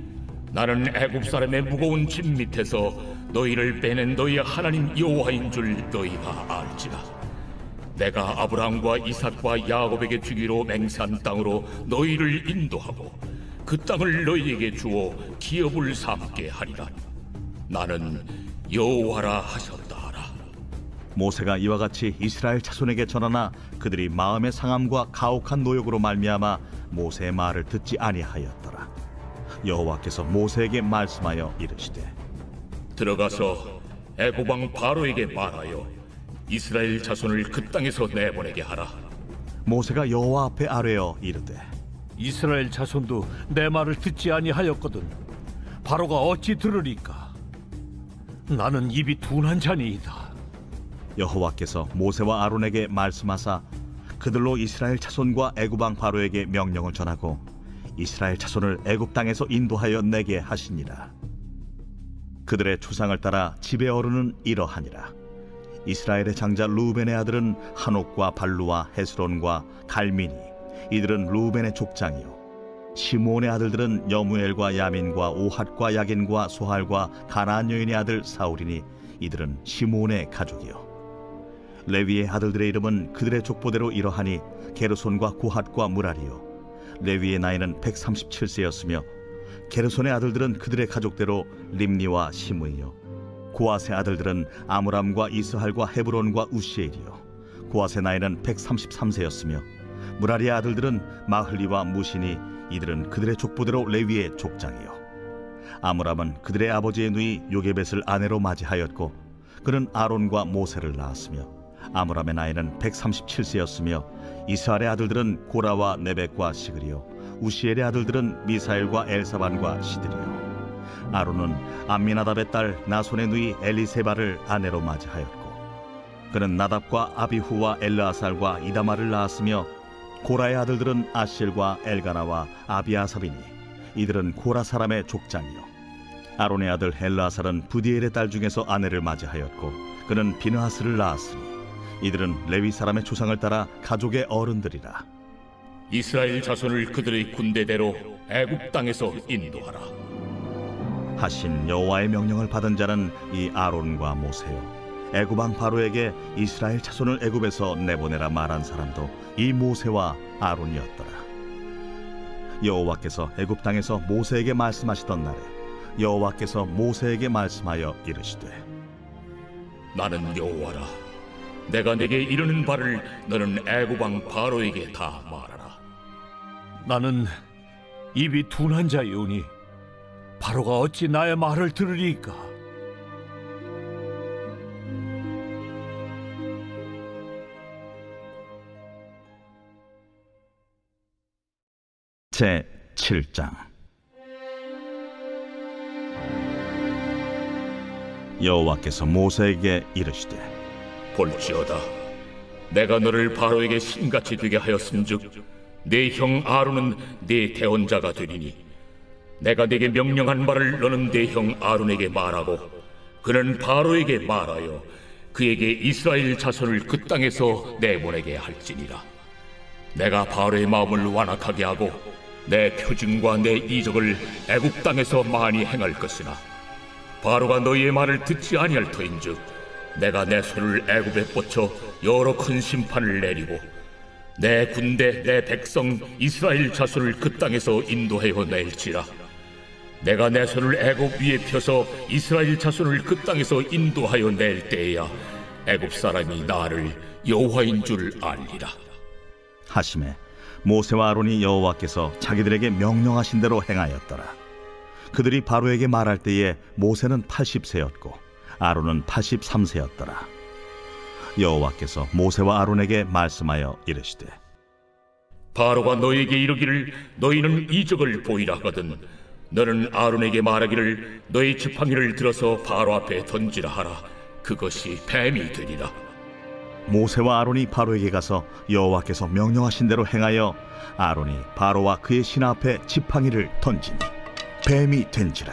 나는 애굽 사람의 무거운 짐 밑에서 너희를 빼낸 너희의 하나님 여호와인 줄 너희가 알지라. 내가 아브라함과 이삭과 야곱에게 주기로 맹세한 땅으로 너희를 인도하고 그 땅을 너희에게 주어 기업을 삼게 하리라. 나는 여호와라 하셨다 하라. 모세가 이와 같이 이스라엘 자손에게 전하나 그들이 마음의 상함과 가혹한 노역으로 말미암아 모세의 말을 듣지 아니하였더라. 여호와께서 모세에게 말씀하여 이르시되 들어가서 애굽 왕 바로에게 말하여 이스라엘 자손을 그 땅에서 내보내게 하라. 모세가 여호와 앞에 아뢰어 이르되 이스라엘 자손도 내 말을 듣지 아니하였거든 바로가 어찌 들으리까? 나는 입이 둔한 자니이다. 여호와께서 모세와 아론에게 말씀하사 그들로 이스라엘 자손과 애굽 왕 바로에게 명령을 전하고 이스라엘 자손을 애굽 땅에서 인도하여 내게 하시니라. 그들의 조상을 따라 집의 어른은 이러하니라. 이스라엘의 장자 루벤의 아들은 한옥과 발루와 헤스론과 갈미니, 이들은 루벤의 족장이요. 시므온의 아들들은 여무엘과 야민과 오핫과 야긴과 소할과 가나안 여인의 아들 사울이니 이들은 시므온의 가족이요. 레위의 아들들의 이름은 그들의 족보대로 이러하니 게르손과 고핫과 무라리요. 레위의 나이는 137세였으며 게르손의 아들들은 그들의 가족대로 림니와 시므이요. 고핫의 아들들은 아므람과 이스할과 헤브론과 우시엘이요. 고핫의 나이는 133세였으며 무라리의 아들들은 마흘리와 무시니 이들은 그들의 족보대로 레위의 족장이요. 아므람은 그들의 아버지의 누이 요게벳을 아내로 맞이하였고 그는 아론과 모세를 낳았으며 아므람의 나이는 137세였으며 이스라엘의 아들들은 고라와 네벡과 시그리요 우시엘의 아들들은 미사엘과 엘사반과 시드리요 아론은 암미나답의 딸 나손의 누이 엘리세바를 아내로 맞이하였고 그는 나답과 아비후와 엘르아살과 이다마를 낳았으며 고라의 아들들은 아실과 엘가나와 아비아삽이니 이들은 고라 사람의 족장이요 아론의 아들 엘르아살은 부디엘의 딸 중에서 아내를 맞이하였고 그는 비느하스를 낳았으니 이들은 레위 사람의 조상을 따라 가족의 어른들이라. 이스라엘 자손을 그들의 군대대로 애굽 땅에서 인도하라. 하신 여호와의 명령을 받은 자는 이 아론과 모세요 애굽 왕 바로에게 이스라엘 자손을 애굽에서 내보내라 말한 사람도 이 모세와 아론이었더라. 여호와께서 애굽 땅에서 모세에게 말씀하시던 날에 여호와께서 모세에게 말씀하여 이르시되 나는 여호와라. 내가 네게 이르는 바를 너는 애굽 왕 바로에게 다 말하라. 나는 입이 둔한 자이오니 바로가 어찌 나의 말을 들으리까? 제 7장 여호와께서 모세에게 이르시되 볼지어다 내가 너를 바로에게 신같이 되게 하였은즉 네 형 아론은 네 대언자가 되리니 내가 네게 명령한 바를 너는 네 형 아론에게 말하고 그는 바로에게 말하여 그에게 이스라엘 자손을 그 땅에서 내보내게 할지니라. 내가 바로의 마음을 완악하게 하고 내 표징과 내 이적을 애굽 땅에서 많이 행할 것이나 바로가 너희의 말을 듣지 아니할 터인즉 내가 내 손을 애굽에 뻗쳐 여러 큰 심판을 내리고 내 군대 내 백성 이스라엘 자손을 그 땅에서 인도하여 낼지라. 내가 내 손을 애굽 위에 펴서 이스라엘 자손을 그 땅에서 인도하여 낼 때에야 애굽 사람이 나를 여호와인 줄 알리라. 하심에 모세와 아론이 여호와께서 자기들에게 명령하신 대로 행하였더라. 그들이 바로에게 말할 때에 모세는 80세였고 아론은 83세였더라. 여호와께서 모세와 아론에게 말씀하여 이르시되 바로가 너희에게 이르기를 너희는 이적을 보이라 하거든 너는 아론에게 말하기를 너희 지팡이를 들어서 바로 앞에 던지라 하라. 그것이 뱀이 되리라. 모세와 아론이 바로에게 가서 여호와께서 명령하신 대로 행하여 아론이 바로와 그의 신하 앞에 지팡이를 던지니 뱀이 된지라.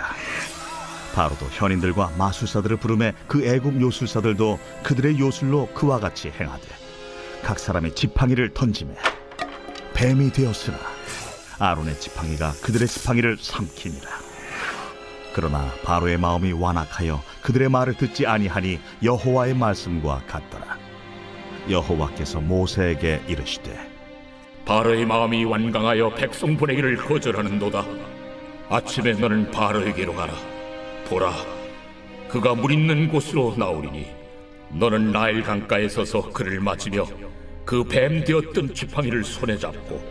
바로도 현인들과 마술사들을 부르매 그 애굽 요술사들도 그들의 요술로 그와 같이 행하되 각 사람의 지팡이를 던지매 뱀이 되었으나 아론의 지팡이가 그들의 지팡이를 삼키니라. 그러나 바로의 마음이 완악하여 그들의 말을 듣지 아니하니 여호와의 말씀과 같더라. 여호와께서 모세에게 이르시되 바로의 마음이 완강하여 백성 보내기를 거절하는도다. 아침에 너는 바로에게로 가라. 보라, 그가 물 있는 곳으로 나오리니 너는 나일 강가에 서서 그를 맞으며 그 뱀 되었던 지팡이를 손에 잡고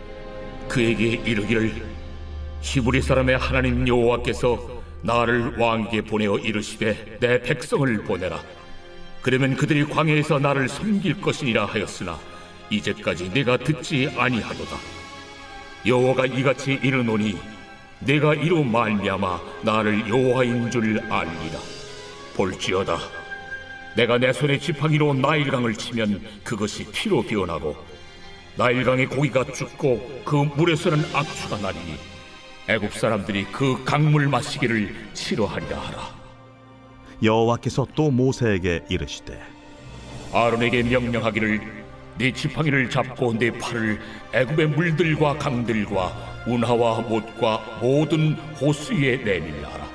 그에게 이르기를 히브리 사람의 하나님 여호와께서 나를 왕에게 보내어 이르시되 내 백성을 보내라. 그러면 그들이 광야에서 나를 섬길 것이니라 하였으나 이제까지 내가 듣지 아니하도다. 여호와가 이같이 이르노니 내가 이로 말미암아 나를 여호와인 줄 알리라. 볼지어다 내가 내 손에 지팡이로 나일강을 치면 그것이 피로 변하고 나일강의 고기가 죽고 그 물에서는 악취가 나리니 애굽 사람들이 그 강물 마시기를 싫어하리라 하라. 여호와께서 또 모세에게 이르시되 아론에게 명령하기를 네 지팡이를 잡고 네 팔을 애굽의 물들과 강들과 운하와 못과 모든 호수 위에 내밀라 하라.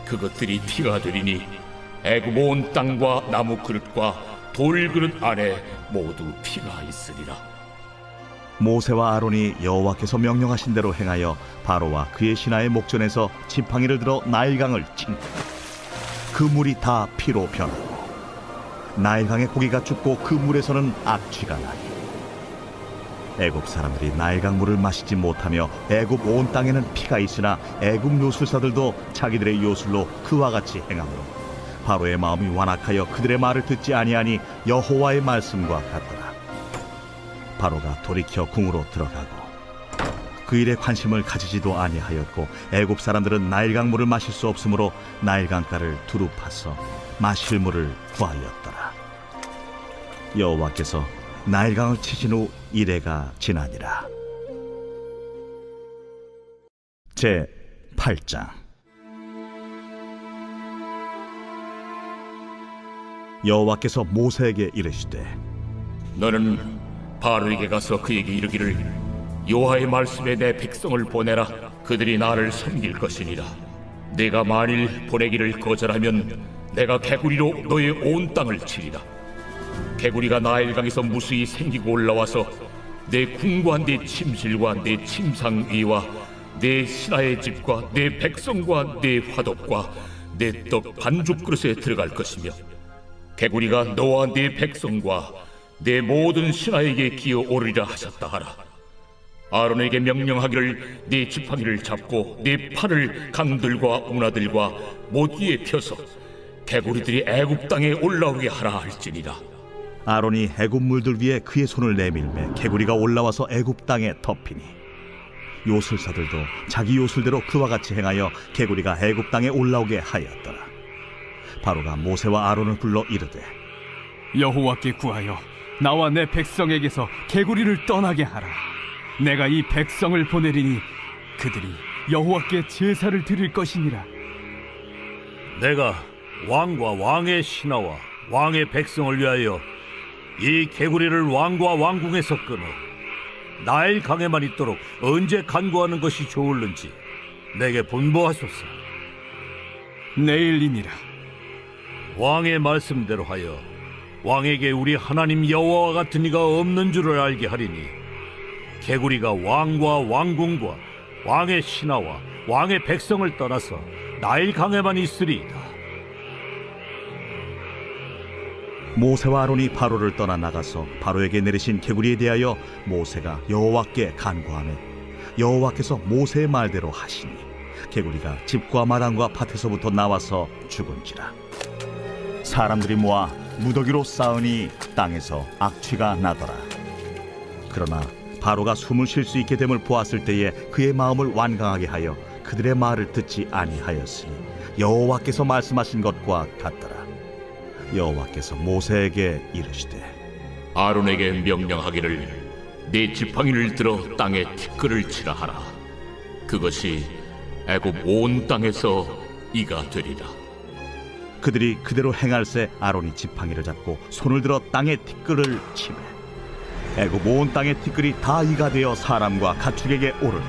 그것들이 피가 되리니 애굽 온 땅과 나무 그릇과 돌 그릇 안에 모두 피가 있으리라. 모세와 아론이 여호와께서 명령하신 대로 행하여 바로와 그의 신하의 목전에서 지팡이를 들어 나일강을 친 그 물이 다 피로 변하고 나일강의 고기가 죽고 그 물에서는 악취가 나니 애굽 사람들이 나일강 물을 마시지 못하며 애굽 온 땅에는 피가 있으나 애굽 요술사들도 자기들의 요술로 그와 같이 행함으로 바로의 마음이 완악하여 그들의 말을 듣지 아니하니 여호와의 말씀과 같더라. 바로가 돌이켜 궁으로 들어가고 그 일에 관심을 가지지도 아니하였고 애굽 사람들은 나일강 물을 마실 수 없으므로 나일강가를 두루 파서 마실 물을 구하였더라. 여호와께서 나일강을 치신 후 이레가 지나니라. 제 8장. 여호와께서 모세에게 이르시되 너는 바로에게 가서 그에게 이르기를 여호와의 말씀에 내 백성을 보내라. 그들이 나를 섬길 것이니라. 내가 만일 보내기를 거절하면 내가 개구리로 너의 온 땅을 치리라. 개구리가 나일강에서 무수히 생기고 올라와서 내 궁과 내 침실과 내 침상 위와 내 신하의 집과 내 백성과 내 화덕과 내 떡 반죽 그릇에 들어갈 것이며 개구리가 너와 네 백성과 내 모든 신하에게 기어오르리라 하셨다 하라. 아론에게 명령하기를 네 지팡이를 잡고 네 팔을 강들과 운하들과 못 위에 펴서 개구리들이 애굽 땅에 올라오게 하라 할지니라. 아론이 애굽 물들 위에 그의 손을 내밀매 개구리가 올라와서 애굽 땅에 덮이니 요술사들도 자기 요술대로 그와 같이 행하여 개구리가 애굽 땅에 올라오게 하였더라. 바로가 모세와 아론을 불러 이르되 여호와께 구하여 나와 내 백성에게서 개구리를 떠나게 하라. 내가 이 백성을 보내리니 그들이 여호와께 제사를 드릴 것이니라. 내가 왕과 왕의 신하와 왕의 백성을 위하여 이 개구리를 왕과 왕궁에서 끊어 나일 강에만 있도록 언제 간구하는 것이 좋을는지 내게 분부하소서. 내일이니라. 왕의 말씀대로 하여 왕에게 우리 하나님 여호와와 같은 이가 없는 줄을 알게 하리니 개구리가 왕과 왕궁과 왕의 신하와 왕의 백성을 떠나서 나일 강에만 있으리이다. 모세와 아론이 바로를 떠나 나가서 바로에게 내리신 개구리에 대하여 모세가 여호와께 간구하며 여호와께서 모세의 말대로 하시니 개구리가 집과 마당과 밭에서부터 나와서 죽은지라. 사람들이 모아 무더기로 쌓으니 땅에서 악취가 나더라. 그러나 바로가 숨을 쉴 수 있게 됨을 보았을 때에 그의 마음을 완강하게 하여 그들의 말을 듣지 아니하였으니 여호와께서 말씀하신 것과 같더라. 여호와께서 모세에게 이르시되 아론에게 명령하기를 네 지팡이를 들어 땅에 티끌을 치라 하라. 그것이 애굽 온 땅에서 이가 되리라. 그들이 그대로 행할새 아론이 지팡이를 잡고 손을 들어 땅에 티끌을 치매 애굽 온 땅의 티끌이 다 이가 되어 사람과 가축에게 오르니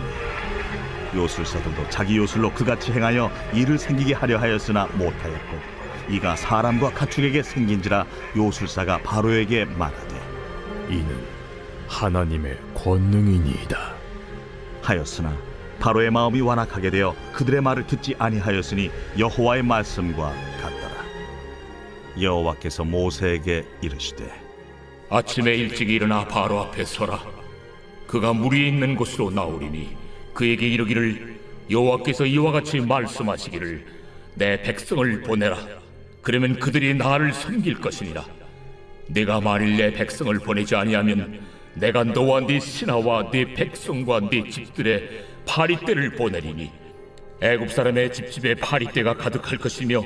요술사들도 자기 요술로 그같이 행하여 이를 생기게 하려 하였으나 못하였고 이가 사람과 가축에게 생긴지라 요술사가 바로에게 말하되 이는 하나님의 권능이니이다 하였으나 바로의 마음이 완악하게 되어 그들의 말을 듣지 아니하였으니 여호와의 말씀과 같더라. 여호와께서 모세에게 이르시되 아침에 일찍 일어나 바로 앞에 서라. 그가 물 위에 있는 곳으로 나오리니 그에게 이르기를 여호와께서 이와 같이 말씀하시기를 내 백성을 보내라. 그러면 그들이 나를 섬길 것이니라. 내가 만일 내 백성을 보내지 아니하면 내가 너와 네 신하와 네 백성과 네 집들에 파리떼를 보내리니 애굽 사람의 집집에 파리떼가 가득할 것이며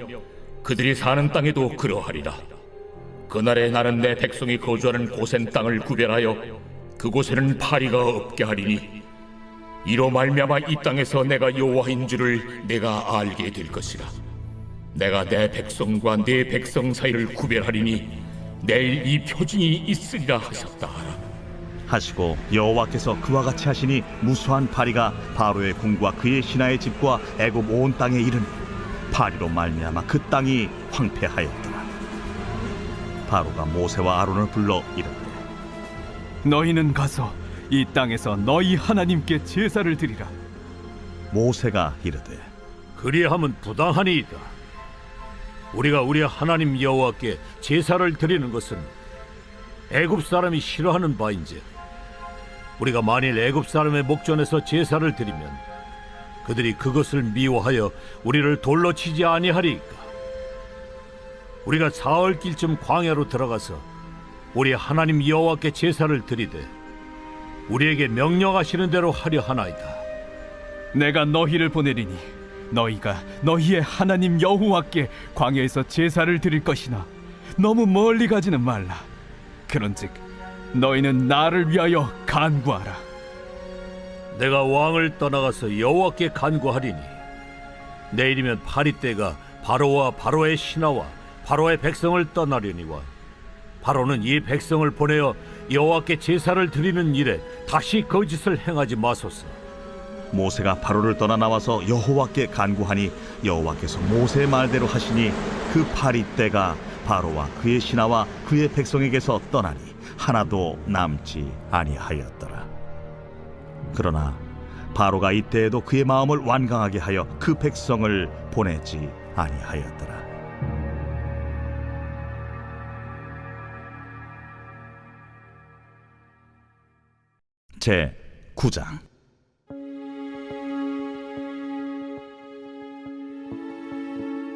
그들이 사는 땅에도 그러하리라. 그날에 나는 내 백성이 거주하는 고센 땅을 구별하여 그곳에는 파리가 없게 하리니 이로 말미암아 이 땅에서 내가 여호와인 줄을 내가 알게 될 것이라. 내가 내 백성과 네 백성 사이를 구별하리니 내일 이 표징이 있으리라 하셨다 하라. 하시고 여호와께서 그와 같이 하시니 무수한 파리가 바로의 궁과 그의 신하의 집과 애굽 온 땅에 이르니 파리로 말미암아 그 땅이 황폐하였더라. 바로가 모세와 아론을 불러 이르되 너희는 가서 이 땅에서 너희 하나님께 제사를 드리라. 모세가 이르되 그리함은 부당하니이다. 우리가 우리 하나님 여호와께 제사를 드리는 것은 애굽 사람이 싫어하는 바인지 우리가 만일 애굽 사람의 목전에서 제사를 드리면 그들이 그것을 미워하여 우리를 돌로 치지 아니하리이까? 우리가 사흘길쯤 광야로 들어가서 우리 하나님 여호와께 제사를 드리되 우리에게 명령하시는 대로 하려 하나이다. 내가 너희를 보내리니 너희가 너희의 하나님 여호와께 광야에서 제사를 드릴 것이나 너무 멀리 가지는 말라. 그런즉 너희는 나를 위하여 간구하라. 내가 왕을 떠나가서 여호와께 간구하리니 내일이면 파리 때가 바로와 바로의 신하와 바로의 백성을 떠나려니와 바로는 이 백성을 보내어 여호와께 제사를 드리는 일에 다시 거짓을 행하지 마소서. 모세가 바로를 떠나 나와서 여호와께 간구하니 여호와께서 모세의 말대로 하시니 그 파리 때가 바로와 그의 신하와 그의 백성에게서 떠나니 하나도 남지 아니하였더라. 그러나 바로가 이때에도 그의 마음을 완강하게 하여 그 백성을 보내지 아니하였더라. 제 9장.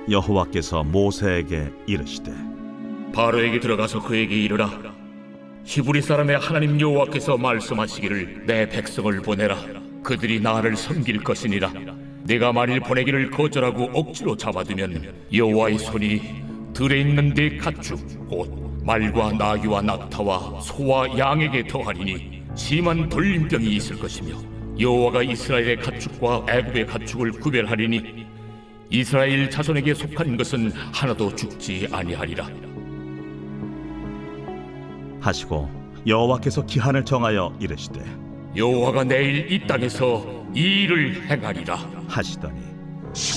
여호와께서 모세에게 이르시되 바로에게 들어가서 그에게 이르라. 히브리 사람의 하나님 여호와께서 말씀하시기를 내 백성을 보내라. 그들이 나를 섬길 것이니라. 내가 만일 보내기를 거절하고 억지로 잡아두면 여호와의 손이 들에 있는 네 가축 곧 말과 나귀와 낙타와 소와 양에게 더하리니 심한 돌림병이 있을 것이며 여호와가 이스라엘의 가축과 애굽의 가축을 구별하리니 이스라엘 자손에게 속한 것은 하나도 죽지 아니하리라 하시고 여호와께서 기한을 정하여 이르시되 여호와가 내일 이 땅에서 이 일을 행하리라 하시더니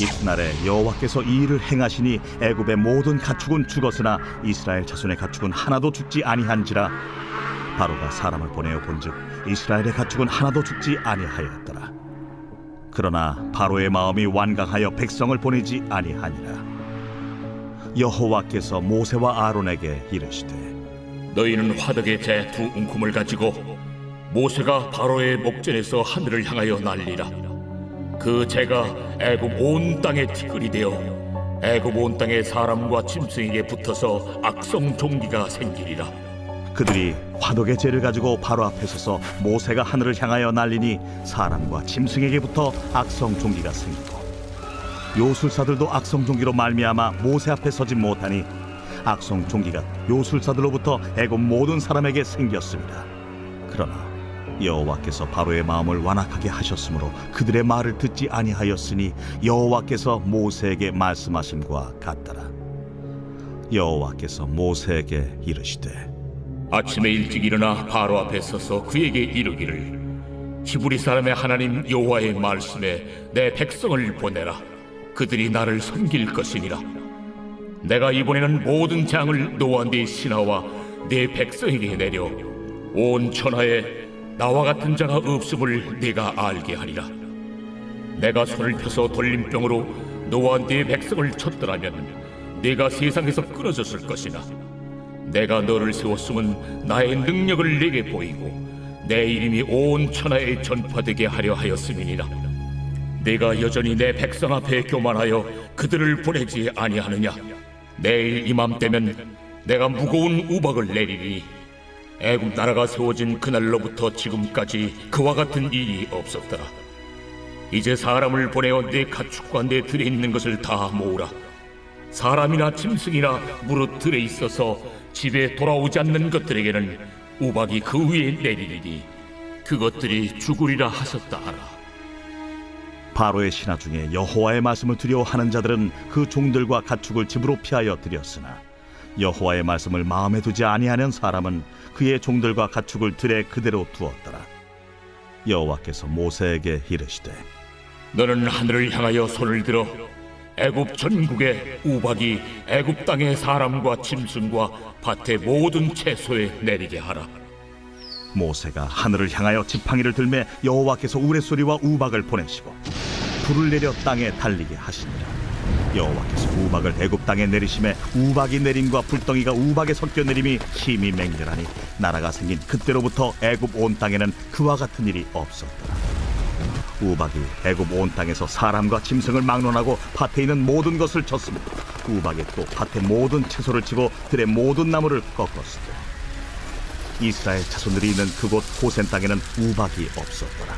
이튿날에 여호와께서 이 일을 행하시니 애굽의 모든 가축은 죽었으나 이스라엘 자손의 가축은 하나도 죽지 아니한지라. 바로가 사람을 보내어 본즉 이스라엘의 가축은 하나도 죽지 아니하였더라. 그러나 바로의 마음이 완강하여 백성을 보내지 아니하니라. 여호와께서 모세와 아론에게 이르시되 너희는 화덕의 재 두 움큼을 가지고 모세가 바로의 목전에서 하늘을 향하여 날리라. 그 재가 애굽 온 땅에 티끌이 되어 애굽 온 땅의 사람과 짐승에게 붙어서 악성 종기가 생기리라. 그들이 화덕의 재를 가지고 바로 앞에 서서 모세가 하늘을 향하여 날리니 사람과 짐승에게 붙어 악성 종기가 생기고 요술사들도 악성 종기로 말미암아 모세 앞에 서지 못하니 악성 종기가 요술사들로부터 애굽 모든 사람에게 생겼습니다. 그러나 여호와께서 바로의 마음을 완악하게 하셨으므로 그들의 말을 듣지 아니하였으니 여호와께서 모세에게 말씀하심과 같더라. 여호와께서 모세에게 이르시되 아침에 일찍 일어나 바로 앞에 서서 그에게 이르기를 히브리 사람의 하나님 여호와의 말씀에 내 백성을 보내라. 그들이 나를 섬길 것이니라. 내가 이번에는 모든 장을 너와 네 신하와 네 백성에게 내려 온 천하에 나와 같은 자가 없음을 네가 알게 하리라. 내가 손을 펴서 돌림병으로 너와 네 백성을 쳤더라면 네가 세상에서 끊어졌을 것이나 내가 너를 세웠음은 나의 능력을 네게 보이고 내 이름이 온 천하에 전파되게 하려 하였음이니라. 네가 여전히 내 백성 앞에 교만하여 그들을 보내지 아니하느냐. 내일 이맘때면 내가 무거운 우박을 내리리니 애굽 나라가 세워진 그날로부터 지금까지 그와 같은 일이 없었더라. 이제 사람을 보내어 네 가축과 내 들에 있는 것을 다 모으라. 사람이나 짐승이나 무릇 들에 있어서 집에 돌아오지 않는 것들에게는 우박이 그 위에 내리리니 그것들이 죽으리라 하셨다 하라. 바로의 신하 중에 여호와의 말씀을 두려워하는 자들은 그 종들과 가축을 집으로 피하여 들였으나 여호와의 말씀을 마음에 두지 아니하는 사람은 그의 종들과 가축을 들에 그대로 두었더라. 여호와께서 모세에게 이르시되 너는 하늘을 향하여 손을 들어 애굽 전국에 우박이 애굽 땅의 사람과 짐승과 밭의 모든 채소에 내리게 하라. 모세가 하늘을 향하여 지팡이를 들매 여호와께서 우레소리와 우박을 보내시고 불을 내려 땅에 달리게 하시니라. 여호와께서 우박을 애굽 땅에 내리심에 우박이 내림과 불덩이가 우박에 섞여 내림이 심히 맹렬하니 나라가 생긴 그때로부터 애굽 온 땅에는 그와 같은 일이 없었더라. 우박이 애굽 온 땅에서 사람과 짐승을 막론하고 밭에 있는 모든 것을 쳤으며 우박이 또 밭의 모든 채소를 치고 들의 모든 나무를 꺾었으며 이스라엘 자손들이 있는 그곳 고센 땅에는 우박이 없었더라.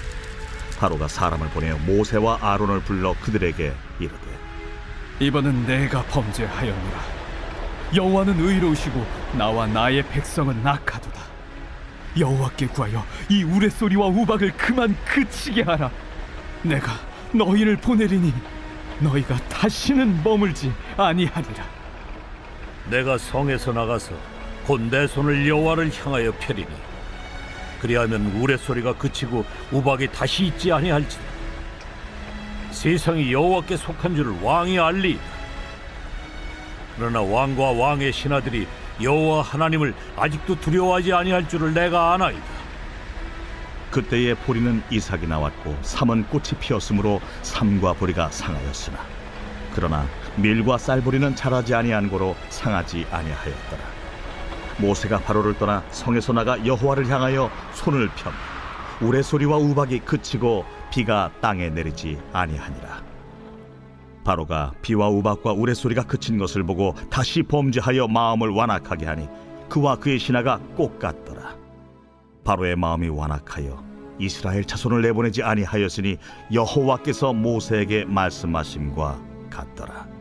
바로가 사람을 보내어 모세와 아론을 불러 그들에게 이르되 이번은 내가 범죄하였노라. 여호와는 의로우시고 나와 나의 백성은 악하도다. 여호와께 구하여 이 우레소리와 우박을 그만 그치게 하라. 내가 너희를 보내리니 너희가 다시는 머물지 아니하리라. 내가 성에서 나가서 곧 내 손을 여호와를 향하여 펴리니 그리하면 우레소리가 그치고 우박이 다시 있지 아니할지라. 세상이 여호와께 속한 줄을 왕이 알리이다. 그러나 왕과 왕의 신하들이 여호와 하나님을 아직도 두려워하지 아니할 줄을 내가 아나이다. 그때에 보리는 이삭이 나왔고 삼은 꽃이 피었으므로 삼과 보리가 상하였으나 그러나 밀과 쌀보리는 자라지 아니한 고로 상하지 아니하였더라. 모세가 바로를 떠나 성에서 나가 여호와를 향하여 손을 펴 우레소리와 우박이 그치고 비가 땅에 내리지 아니하니라. 바로가 비와 우박과 우레소리가 그친 것을 보고 다시 범죄하여 마음을 완악하게 하니 그와 그의 신하가 꼭 같더라. 바로의 마음이 완악하여 이스라엘 자손을 내보내지 아니하였으니 여호와께서 모세에게 말씀하심과 같더라.